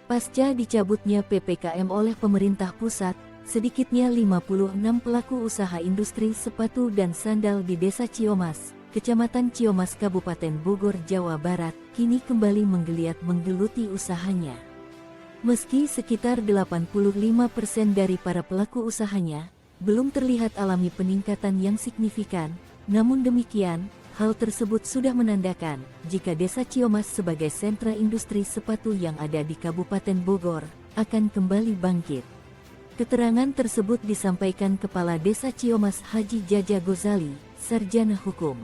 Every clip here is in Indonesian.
Pasca dicabutnya PPKM oleh pemerintah pusat, sedikitnya 56 pelaku usaha industri sepatu dan sandal di Desa Ciomas, Kecamatan Ciomas, Kabupaten Bogor, Jawa Barat, kini kembali menggeliat menggeluti usahanya. Meski sekitar 85% dari para pelaku usahanya belum terlihat alami peningkatan yang signifikan, namun demikian, hal tersebut sudah menandakan jika Desa Ciomas sebagai sentra industri sepatu yang ada di Kabupaten Bogor akan kembali bangkit. Keterangan tersebut disampaikan Kepala Desa Ciomas Haji Jaja Gozali, Sarjana Hukum.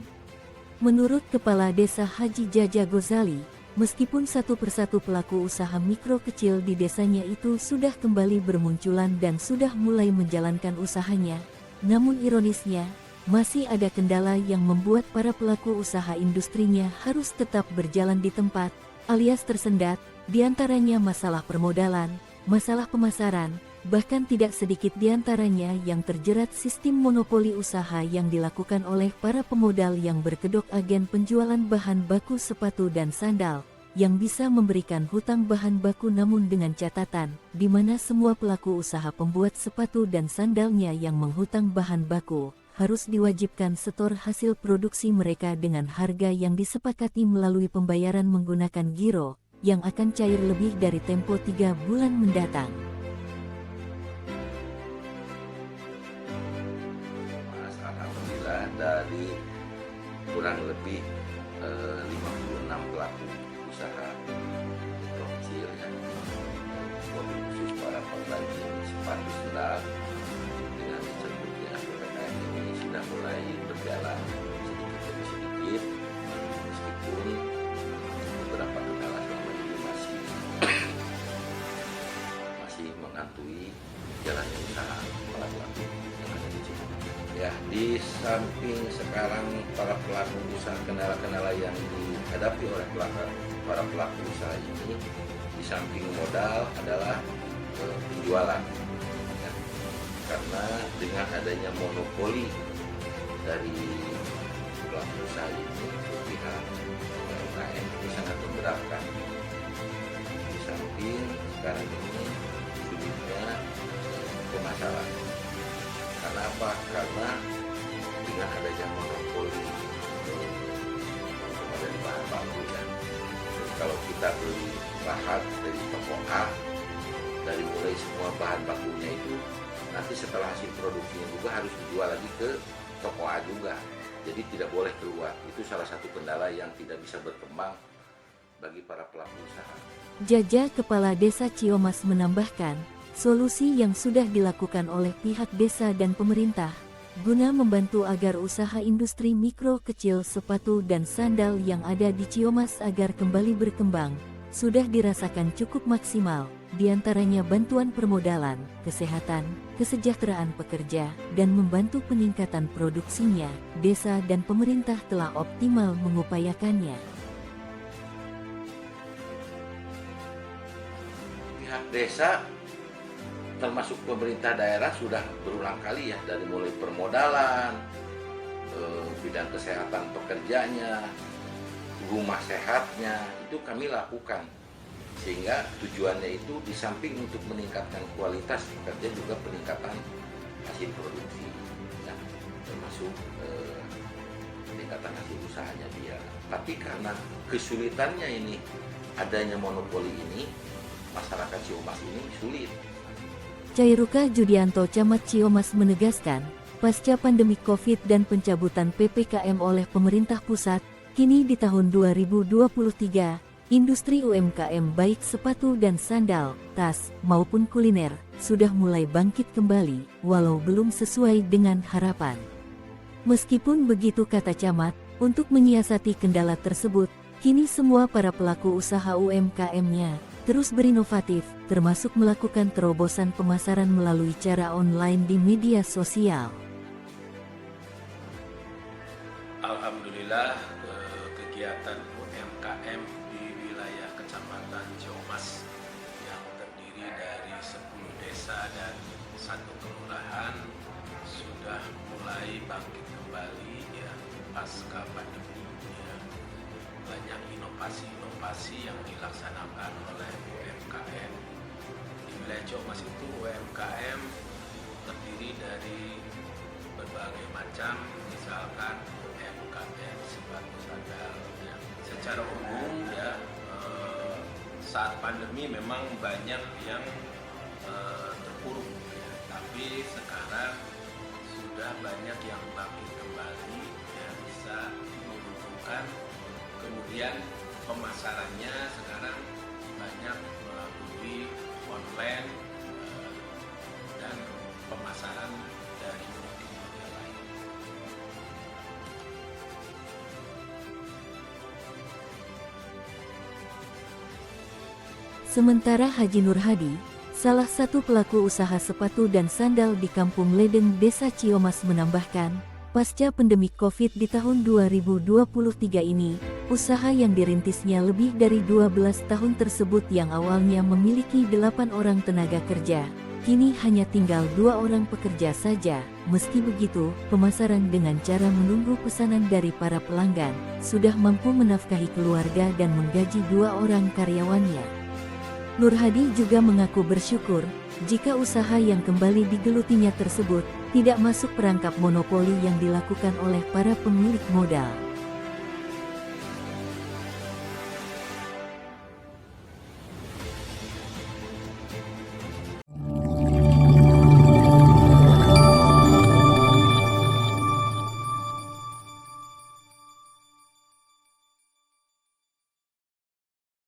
Menurut Kepala Desa Haji Jaja Gozali, meskipun satu persatu pelaku usaha mikro kecil di desanya itu sudah kembali bermunculan dan sudah mulai menjalankan usahanya, namun ironisnya, masih ada kendala yang membuat para pelaku usaha industrinya harus tetap berjalan di tempat, alias tersendat, diantaranya masalah permodalan, masalah pemasaran, bahkan tidak sedikit diantaranya yang terjerat sistem monopoli usaha yang dilakukan oleh para pemodal yang berkedok agen penjualan bahan baku sepatu dan sandal, yang bisa memberikan hutang bahan baku namun dengan catatan, di mana semua pelaku usaha pembuat sepatu dan sandalnya yang menghutang bahan baku, harus diwajibkan setor hasil produksi mereka dengan harga yang disepakati melalui pembayaran menggunakan giro, yang akan cair lebih dari tempo 3 bulan mendatang. Alhamdulillah dari kurang lebih 56 pelaku usaha mikro kecil ya, khusus para pengrajin sepatu sandal dengan dicabutnya PPKM ini sudah mulai berjalan sedikit demi sedikit, meskipun beberapa kendala selama ini masih menghantui jalannya usaha para pelaku yang ada di sini. Ya, di samping sekarang para pelaku usaha kendala-kendala yang dihadapi oleh para pelaku usaha ini, di samping modal adalah penjualan. Ya, karena dengan adanya monopoli dari pelaku usaha ini, pihak UMKM ini sangat memberatkan. Di samping sekarang ini sulitnya pemasaran. Karena apa? Karena dengan adanya monopoli dari bahan baku ya. Jadi kalau kita beli bahan dari toko A, dari mulai semua bahan bakunya itu, nanti setelah hasil produksinya juga harus dijual lagi ke toko A juga. Jadi tidak boleh keluar. Itu salah satu kendala yang tidak bisa berkembang bagi para pelaku usaha. Jaja Kepala Desa Ciomas menambahkan, solusi yang sudah dilakukan oleh pihak desa dan pemerintah, guna membantu agar usaha industri mikro kecil sepatu dan sandal yang ada di Ciomas agar kembali berkembang, sudah dirasakan cukup maksimal, diantaranya bantuan permodalan, kesehatan, kesejahteraan pekerja, dan membantu peningkatan produksinya. Desa dan pemerintah telah optimal mengupayakannya. Pihak desa termasuk pemerintah daerah sudah berulang kali ya, dari mulai permodalan, bidang kesehatan pekerjanya, rumah sehatnya, itu kami lakukan. Sehingga tujuannya itu di samping untuk meningkatkan kualitas pekerja juga peningkatan hasil produksi, ya, termasuk peningkatan hasil usahanya dia. Tapi karena kesulitannya ini, adanya monopoli ini, masyarakat Ciomas ini sulit. Cairuka Judianto, Camat Ciomas menegaskan, pasca pandemi Covid dan pencabutan PPKM oleh pemerintah pusat, kini di tahun 2023, industri UMKM baik sepatu dan sandal, tas, maupun kuliner, sudah mulai bangkit kembali, walau belum sesuai dengan harapan. Meskipun begitu, kata Camat, untuk menyiasati kendala tersebut, kini semua para pelaku usaha UMKM-nya terus berinovatif, termasuk melakukan terobosan pemasaran melalui cara online di media sosial. Alhamdulillah, kegiatan UMKM di wilayah Kecamatan Ciomas yang terdiri dari 10 desa dan 1 kelurahan sudah mulai bangkit kembali ya pasca pandemi ya. Banyak inovasi inovasi yang dilaksanakan oleh UMKM. Di wilayah Ciamas itu UMKM terdiri dari berbagai macam, misalkan UMKM sepatu sandal. Ya. Secara umum ya, saat pandemi memang banyak yang terpuruk, ya. Tapi sekarang sudah banyak yang bangkit kembali, ya, bisa menguntungkan. Kemudian pemasarannya sekarang banyak melalui online dan pemasaran dari media lain. Sementara Haji Nur Hadi, salah satu pelaku usaha sepatu dan sandal di Kampung Ledeng, Desa Ciamas menambahkan, pasca pandemi COVID di tahun 2023 ini, usaha yang dirintisnya lebih dari 12 tahun tersebut yang awalnya memiliki 8 orang tenaga kerja, kini hanya tinggal 2 orang pekerja saja. Meski begitu, pemasaran dengan cara menunggu pesanan dari para pelanggan, sudah mampu menafkahi keluarga dan menggaji 2 orang karyawannya. Nur Hadi juga mengaku bersyukur jika usaha yang kembali digelutinya tersebut tidak masuk perangkap monopoli yang dilakukan oleh para pemilik modal.